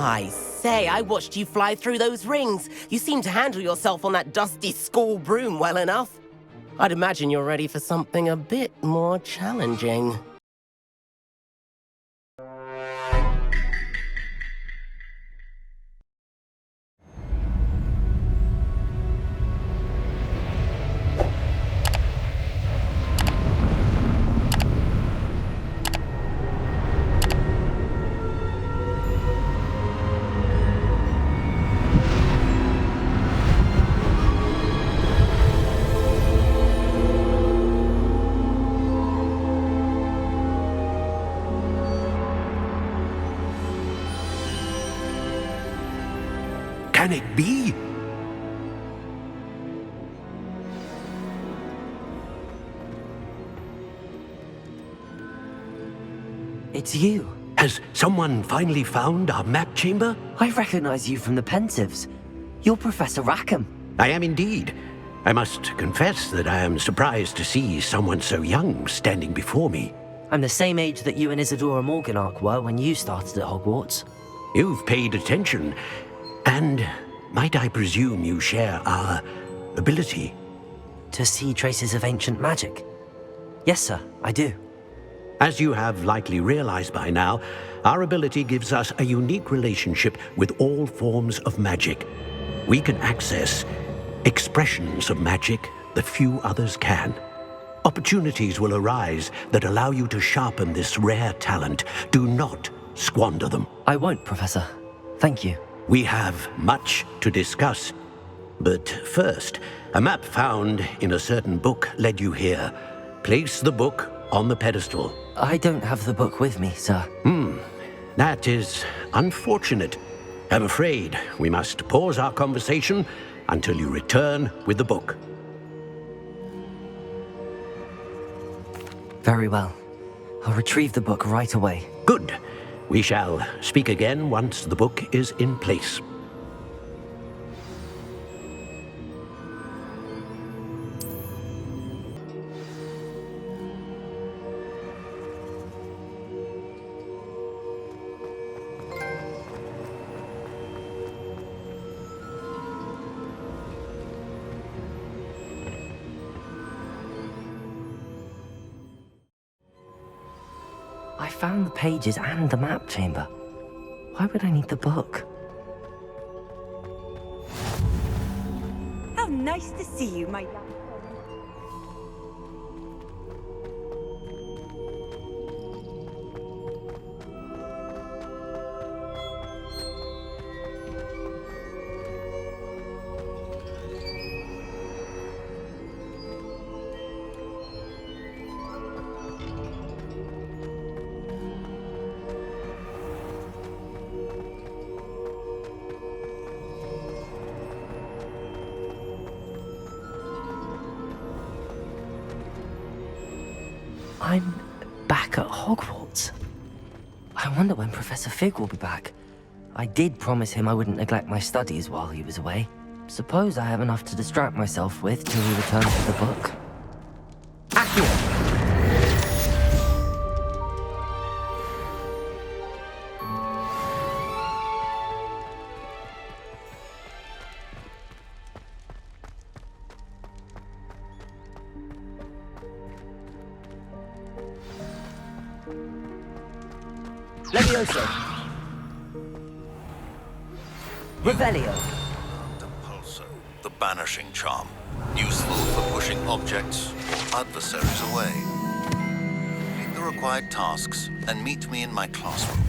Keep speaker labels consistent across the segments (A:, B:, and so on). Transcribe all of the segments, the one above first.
A: I say, I watched you fly through those rings. You seem to handle yourself on that dusty school broom well enough. I'd imagine you're ready for something a bit more challenging.
B: Can it be?
C: It's you.
B: Has someone finally found our map chamber?
C: I recognize you from the Pensieves. You're Professor Rackham.
B: I am indeed. I must confess that I am surprised to see someone so young standing before me.
C: I'm the same age that you and Isadora Morganach were when you started at Hogwarts.
B: You've paid attention. And might I presume you share our ability?
C: To see traces of ancient magic? Yes, sir, I do.
B: As you have likely realized by now, our ability gives us a unique relationship with all forms of magic. We can access expressions of magic that few others can. Opportunities will arise that allow you to sharpen this rare talent. Do not squander them.
C: I won't, Professor. Thank you.
B: We have much to discuss. But first, a map found in a certain book led you here. Place the book on the pedestal.
C: I don't have the book with me, sir.
B: That is unfortunate. I'm afraid we must pause our conversation until you return with the book.
C: Very well. I'll retrieve the book right away.
B: Good. We shall speak again once the book is in place.
C: I found the pages and the map chamber. Why would I need the book?
D: How nice to see you, my young
C: I'm back at Hogwarts. I wonder when Professor Fig will be back. I did promise him I wouldn't neglect my studies while he was away. Suppose I have enough to distract myself with till he returns with the book. Accio! Levioso. Revelio.
E: The pulsar, the banishing charm, useful for pushing objects or adversaries away. Complete the required tasks and meet me in my classroom.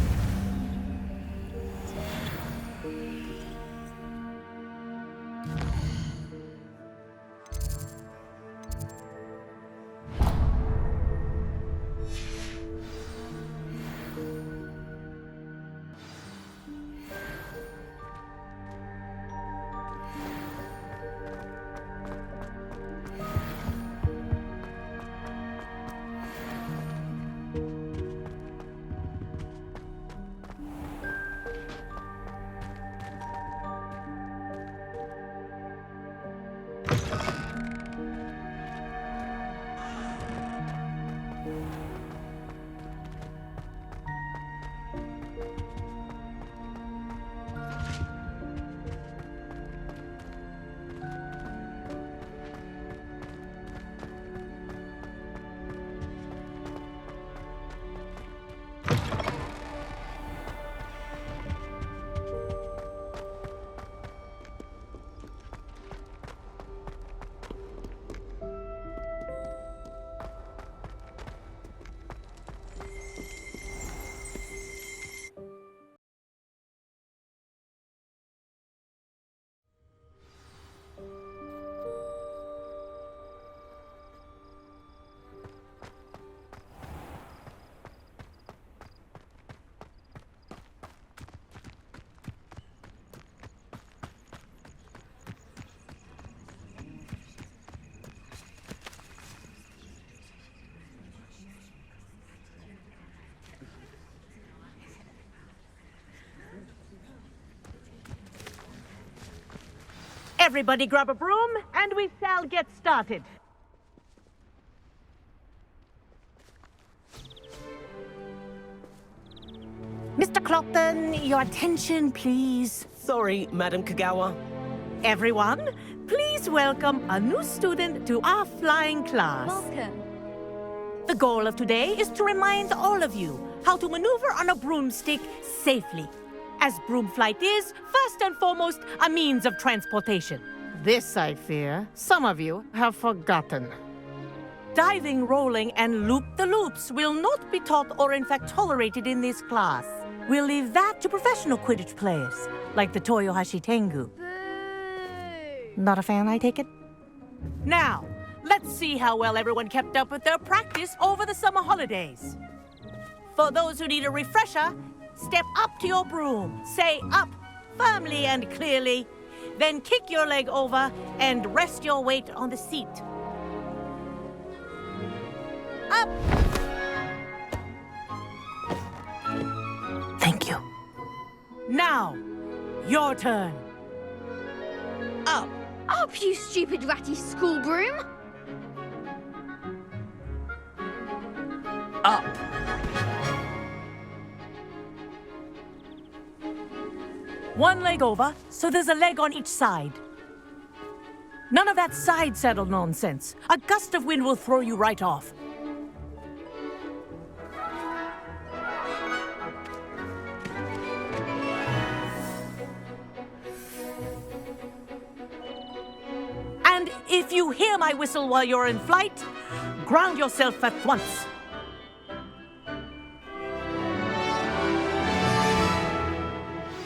F: Everybody grab a broom, and we shall get started. Mr. Clopton, your attention, please.
A: Sorry, Madam Kagawa.
F: Everyone, please welcome a new student to our flying class.
G: Welcome.
F: The goal of today is to remind all of you how to maneuver on a broomstick safely, as broom flight is, first and foremost, a means of transportation. This, I fear, some of you have forgotten. Diving, rolling, and loop-the-loops will not be taught or in fact tolerated in this class. We'll leave that to professional Quidditch players, like the Toyohashi Tengu.
G: Boo!
F: Not a fan, I take it? Now, let's see how well everyone kept up with their practice over the summer holidays. For those who need a refresher, step up to your broom, say up firmly and clearly, then kick your leg over and rest your weight on the seat. Up! Thank you. Now, your turn. Up.
G: Up, you stupid ratty school broom!
C: Up.
F: One leg over, so there's a leg on each side. None of that side saddle nonsense. A gust of wind will throw you right off. And if you hear my whistle while you're in flight, ground yourself at once.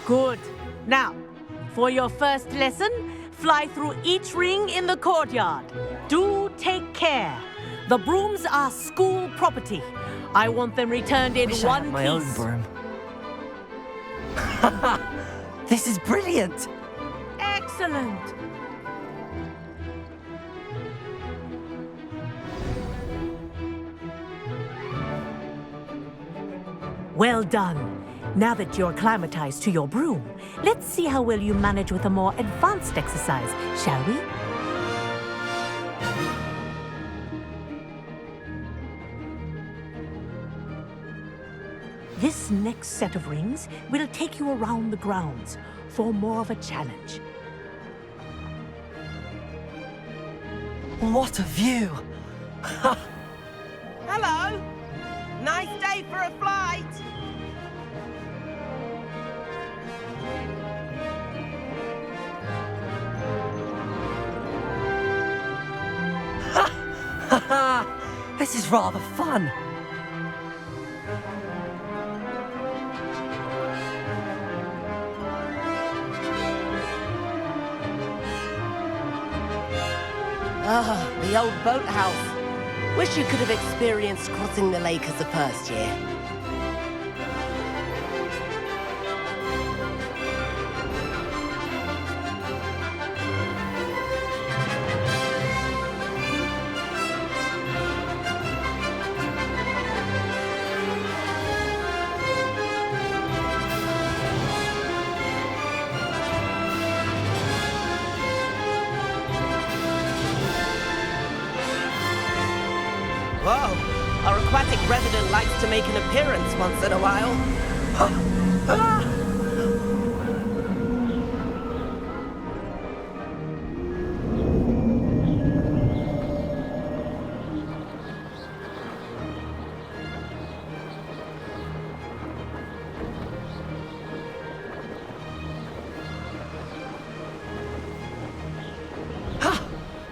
F: Good. Now, for your first lesson, fly through each ring in the courtyard. Do take care. The brooms are school property. I want them returned in
C: Wish I
F: one
C: had my
F: piece.
C: own broom. This is brilliant.
F: Excellent. Well done. Now that you're acclimatized to your broom, let's see how well you manage with a more advanced exercise, shall we? This next set of rings will take you around the grounds for more of a challenge.
C: What a view.
A: Hello. Nice day for a flight.
C: This is rather fun.
A: Ah, the old boathouse. Wish you could have experienced crossing the lake as a first year. Whoa, our aquatic resident likes to make an appearance once in a while.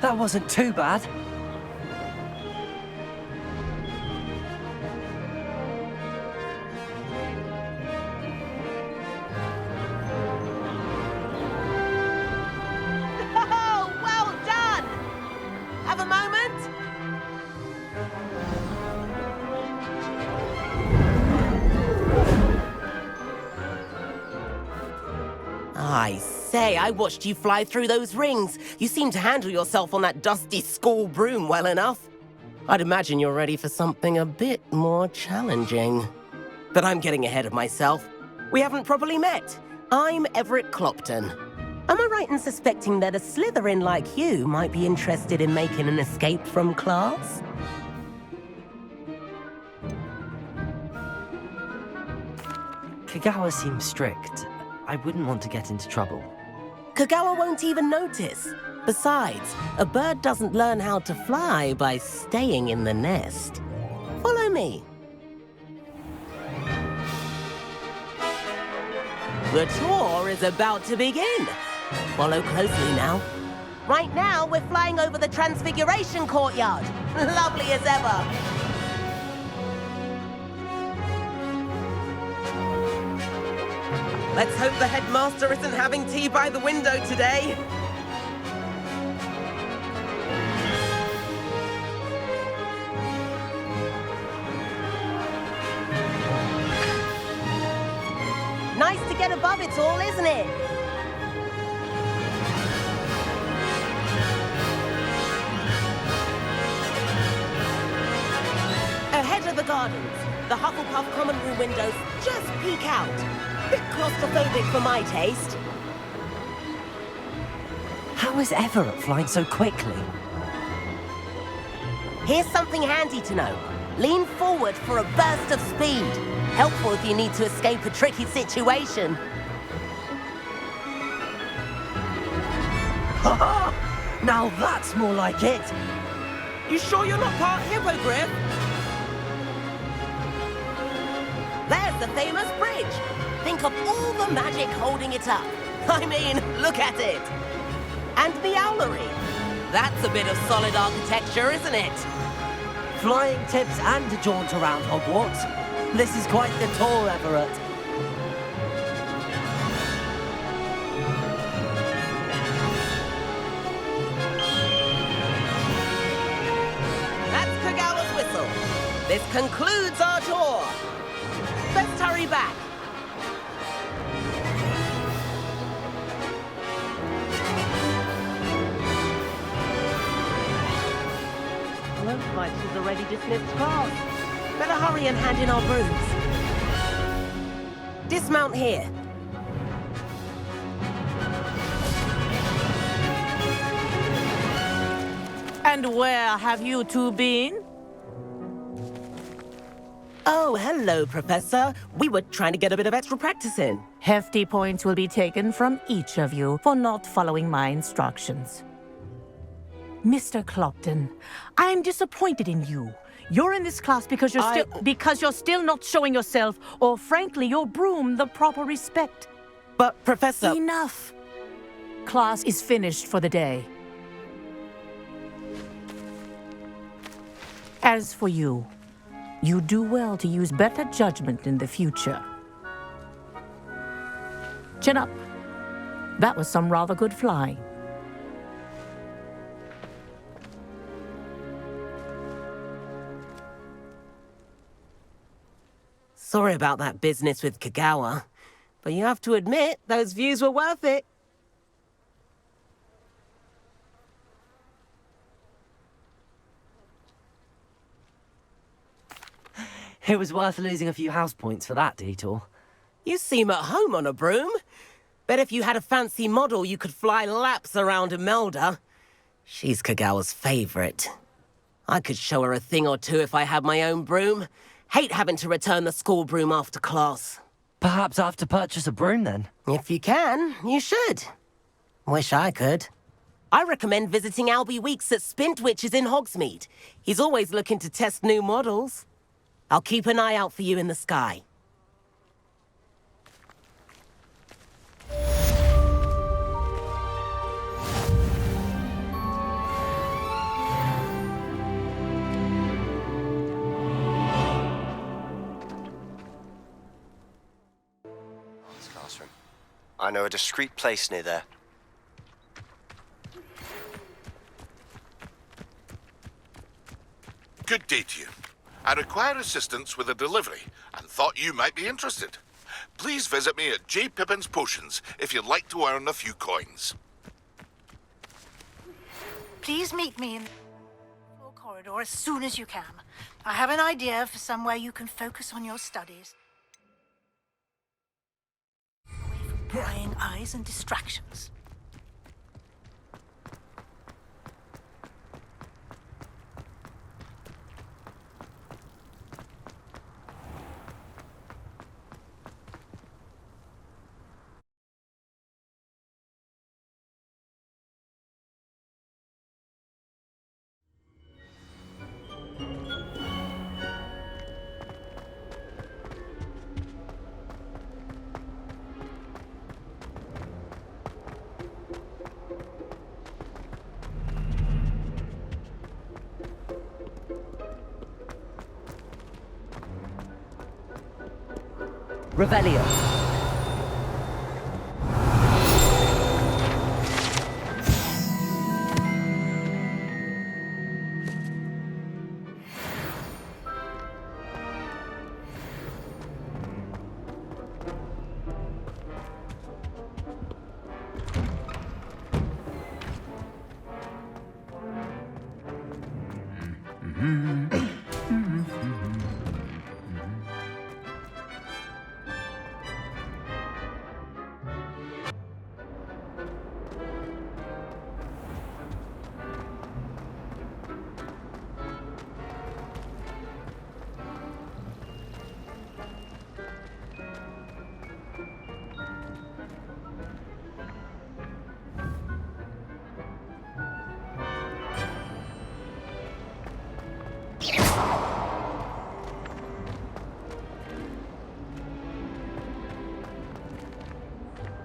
C: That wasn't too bad.
A: Oh, well done! Have a moment? I say, I watched you fly through those rings. You seem to handle yourself on that dusty school broom well enough. I'd imagine you're ready for something a bit more challenging. But I'm getting ahead of myself. We haven't properly met. I'm Everett Clopton. Am I right in suspecting that a Slytherin like you might be interested in making an escape from class?
C: Kagawa seems strict. I wouldn't want to get into trouble.
A: Kagawa won't even notice. Besides, a bird doesn't learn how to fly by staying in the nest. Follow me. The tour is about to begin. Follow closely now. Right now, we're flying over the Transfiguration Courtyard. Lovely as ever. Let's hope the headmaster isn't having tea by the window today. Nice to get above it all, isn't it? Ahead of the gardens, the Hufflepuff common room windows just peek out. Bit claustrophobic for my taste.
C: How is Everett flying so quickly?
A: Here's something handy to know. Lean forward for a burst of speed. Helpful if you need to escape a tricky situation.
C: Now that's more like it.
A: You sure you're not part hippogriff? There's the famous bridge. Think of all the magic holding it up. I mean, look at it. And the owlery. That's a bit of solid architecture, isn't it?
C: Flying tips and a jaunt around Hogwarts. This is quite the tour, Everett.
A: That's Kagawa's whistle. This concludes our tour. Let's hurry back. Looks like she's already dismissed class. Better hurry and hand in our brooms. Dismount here.
F: And where have you two been?
A: Oh, hello, Professor. We were trying to get a bit of extra practice in.
F: Hefty points will be taken from each of you for not following my instructions. Mr. Clopton, I'm disappointed in you. You're in this class because you're still not showing yourself, or frankly, your broom the proper respect.
A: But, Professor...
F: Enough. Class is finished for the day. As for you, you do well to use better judgment in the future. Chin up. That was some rather good flying.
A: Sorry about that business with Kagawa, but you have to admit, those views were worth it.
C: It was worth losing a few house points for that detour.
A: You seem at home on a broom. Bet if you had a fancy model, you could fly laps around Imelda. She's Kagawa's favorite. I could show her a thing or two if I had my own broom. Hate having to return the school broom after class.
C: Perhaps I have to purchase a broom then.
A: If you can, you should. Wish I could. I recommend visiting Albie Weeks at Spintwitches in Hogsmeade. He's always looking to test new models. I'll keep an eye out for you in the sky.
H: Classroom. I know a discreet place near there.
I: Good day to you. I require assistance with a delivery and thought you might be interested. Please visit me at J. Pippin's Potions if you'd like to earn a few coins.
J: Please meet me in the floor corridor as soon as you can. I have an idea for somewhere you can focus on your studies. Away from prying eyes and distractions.
C: Revelio.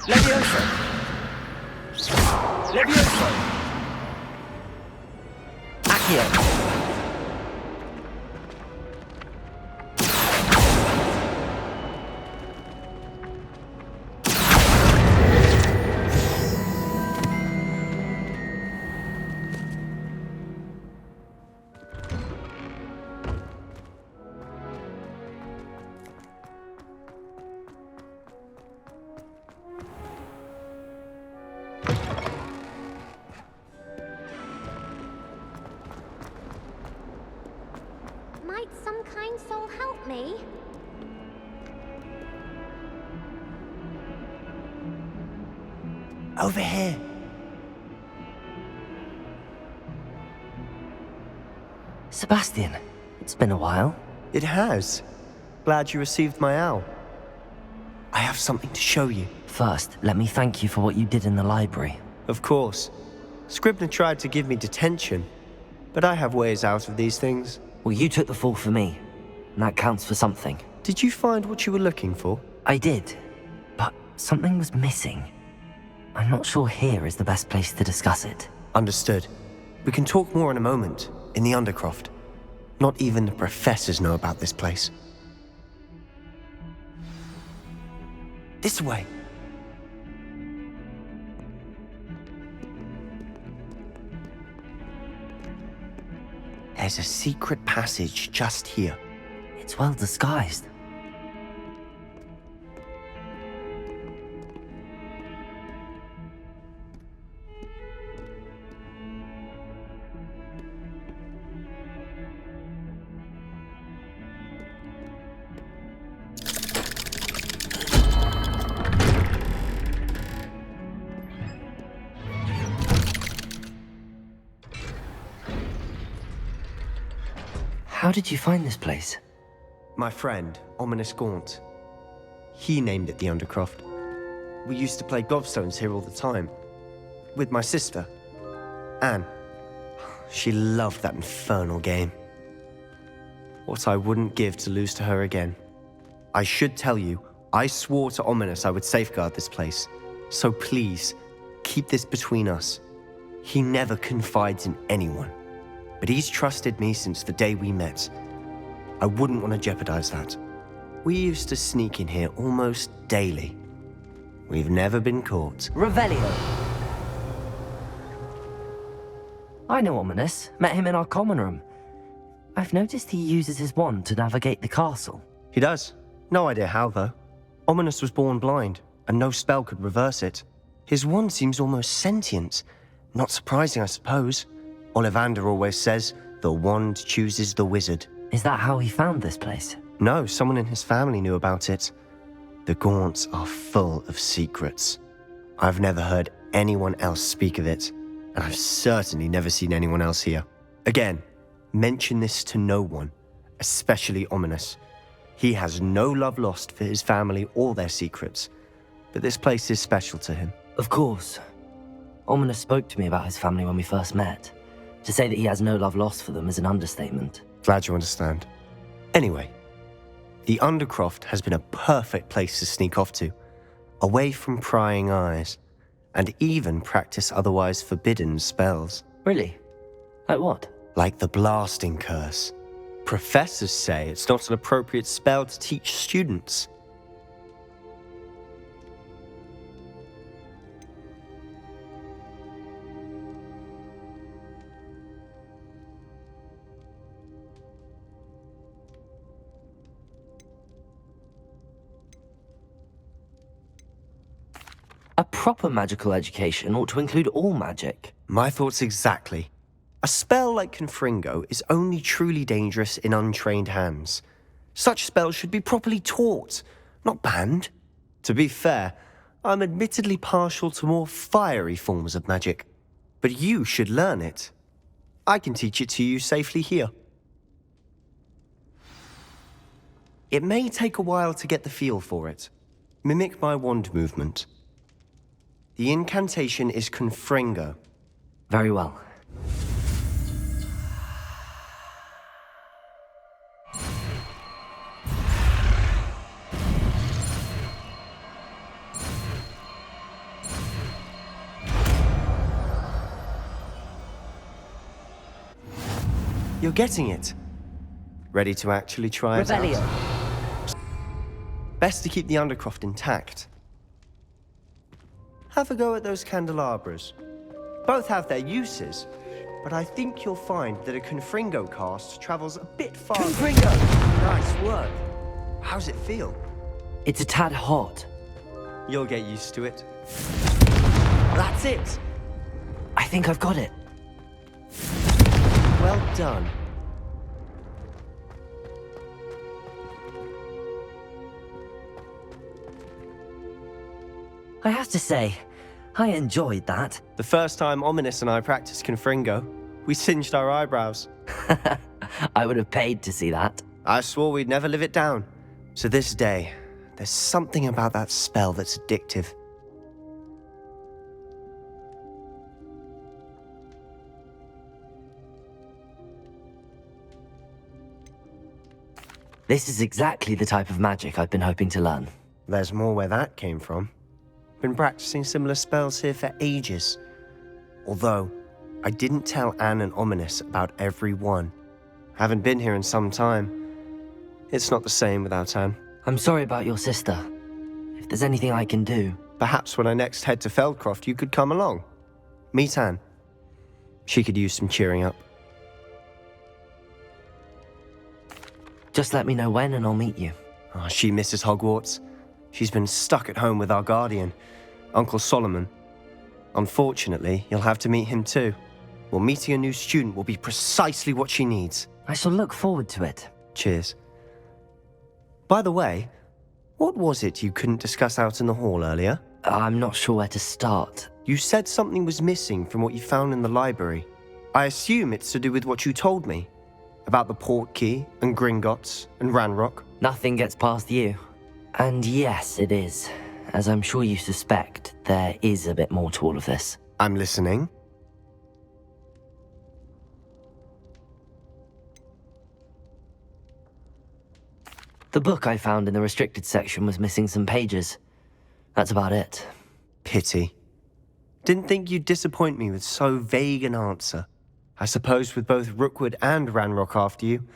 H: Levioso! Levioso!
C: Accio.
G: Might some kind soul help me?
H: Over here.
C: Sebastian, it's been a while.
H: It has. Glad you received my owl. I have something to show you.
C: First, let me thank you for what you did in the library.
H: Of course. Scribner tried to give me detention, but I have ways out of these things.
C: Well, you took the fall for me, and that counts for something.
H: Did you find what you were looking for?
C: I did, but something was missing. I'm not sure here is the best place to discuss it.
H: Understood. We can talk more in a moment, in the Undercroft. Not even the professors know about this place. This way. There's a secret passage just here.
C: It's well disguised. How did you find this place?
H: My friend, Ominous Gaunt. He named it the Undercroft. We used to play gobstones here all the time. With my sister, Anne. She loved that infernal game. What I wouldn't give to lose to her again. I should tell you, I swore to Ominous I would safeguard this place. So please, keep this between us. He never confides in anyone. But he's trusted me since the day we met. I wouldn't want to jeopardize that. We used to sneak in here almost daily. We've never been caught.
C: Revelio. I know Ominous. Met him in our common room. I've noticed he uses his wand to navigate the castle.
H: He does. No idea how, though. Ominous was born blind, and no spell could reverse it. His wand seems almost sentient. Not surprising, I suppose. Ollivander always says, the wand chooses the wizard.
C: Is that how he found this place?
H: No, someone in his family knew about it. The Gaunts are full of secrets. I've never heard anyone else speak of it, and I've certainly never seen anyone else here. Again, mention this to no one, especially Ominous. He has no love lost for his family or their secrets, but this place is special to him.
C: Of course. Ominous spoke to me about his family when we first met. To say that he has no love lost for them is an understatement.
H: Glad you understand. Anyway, the Undercroft has been a perfect place to sneak off to, away from prying eyes, and even practice otherwise forbidden spells.
C: Really? Like what?
H: Like the blasting curse. Professors say it's not an appropriate spell to teach students.
C: proper magical education ought to include all magic.
H: My thoughts exactly. A spell like Confringo is only truly dangerous in untrained hands. Such spells should be properly taught, not banned. To be fair, I'm admittedly partial to more fiery forms of magic, but you should learn it. I can teach it to you safely here. It may take a while to get the feel for it. Mimic my wand movement. The incantation is Confringo.
C: Very well.
H: You're getting it. Ready to actually try it
C: Revelio.
H: out? Best to keep the Undercroft intact. Have a go at those candelabras. Both have their uses, but I think you'll find that a Confringo cast travels a bit farther.
C: Confringo!
H: Nice work. How's it feel?
C: It's a tad hot.
H: You'll get used to it. That's it.
C: I think I've got it.
H: Well done.
C: I have to say, I enjoyed that.
H: The first time Ominous and I practiced Confringo, we singed our eyebrows.
C: I would have paid to see that.
H: I swore we'd never live it down. To this day, there's something about that spell that's addictive.
C: This is exactly the type of magic I've been hoping to learn.
H: There's more where that came from. Been practicing similar spells here for ages. Although, I didn't tell Anne and Ominous about every one. Haven't been here in some time. It's not the same without Anne.
C: I'm sorry about your sister. If there's anything I can do...
H: Perhaps when I next head to Feldcroft, you could come along. Meet Anne. She could use some cheering up.
C: Just let me know when and I'll meet you.
H: Oh, she misses Hogwarts. She's been stuck at home with our guardian, Uncle Solomon. Unfortunately, you'll have to meet him too. Well, meeting a new student will be precisely what she needs.
C: I shall look forward to it.
H: Cheers. By the way, what was it you couldn't discuss out in the hall earlier?
C: I'm not sure where to start.
H: You said something was missing from what you found in the library. I assume it's to do with what you told me. About the Portkey, and Gringotts, and Ranrock.
C: Nothing gets past you. And yes, it is. As I'm sure you suspect, there is a bit more to all of this.
H: I'm listening.
C: The book I found in the restricted section was missing some pages. That's about it.
H: Pity. Didn't think you'd disappoint me with so vague an answer. I suppose with both Rookwood and Ranrock after you,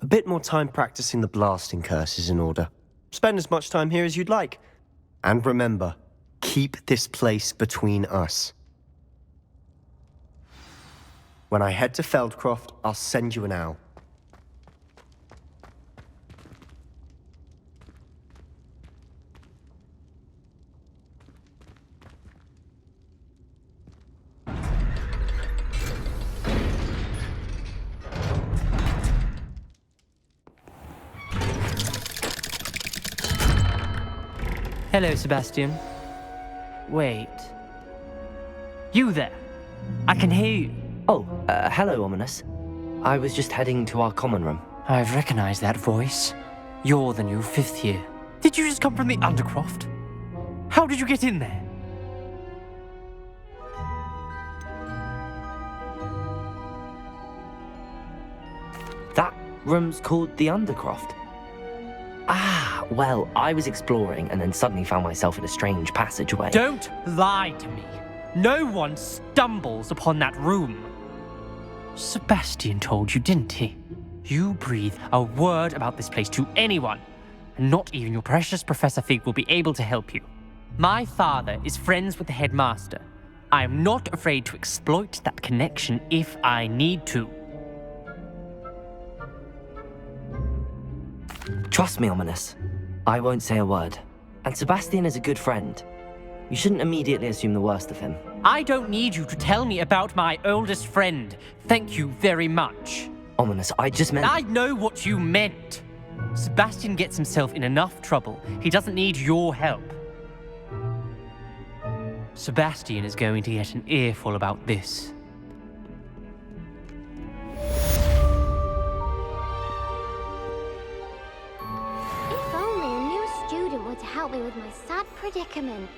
H: a bit more time practicing the blasting curse is in order. Spend as much time here as you'd like. And remember, keep this place between us. When I head to Feldcroft, I'll send you an owl.
K: Hello, Sebastian. Wait. You there? I can hear you.
C: Oh, hello, Ominous. I was just heading to our common room.
K: I've recognized that voice. You're the new 5th year. Did you just come from the Undercroft? How did you get in there?
C: That room's called the Undercroft. Ah, well, I was exploring and then suddenly found myself in a strange passageway.
K: Don't lie to me. No one stumbles upon that room. Sebastian told you, didn't he? You breathe a word about this place to anyone, and not even your precious Professor Fig will be able to help you. My father is friends with the headmaster. I am not afraid to exploit that connection if I need to.
C: Trust me, Ominous. I won't say a word. And Sebastian is a good friend. You shouldn't immediately assume the worst of him.
K: I don't need you to tell me about my oldest friend. Thank you very much.
C: Ominous, I just meant...
K: I know what you meant. Sebastian gets himself in enough trouble. He doesn't need your help. Sebastian is going to get an earful about this.
G: If only a new student were to help me with my sad predicament.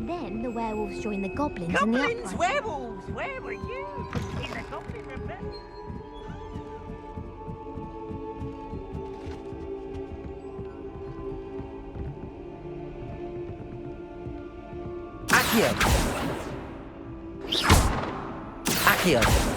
G: Then the werewolves join the goblins in the
F: Goblins,
G: uprising.
F: werewolves, where were you? In the goblin rebellion.
C: Accio! Accio!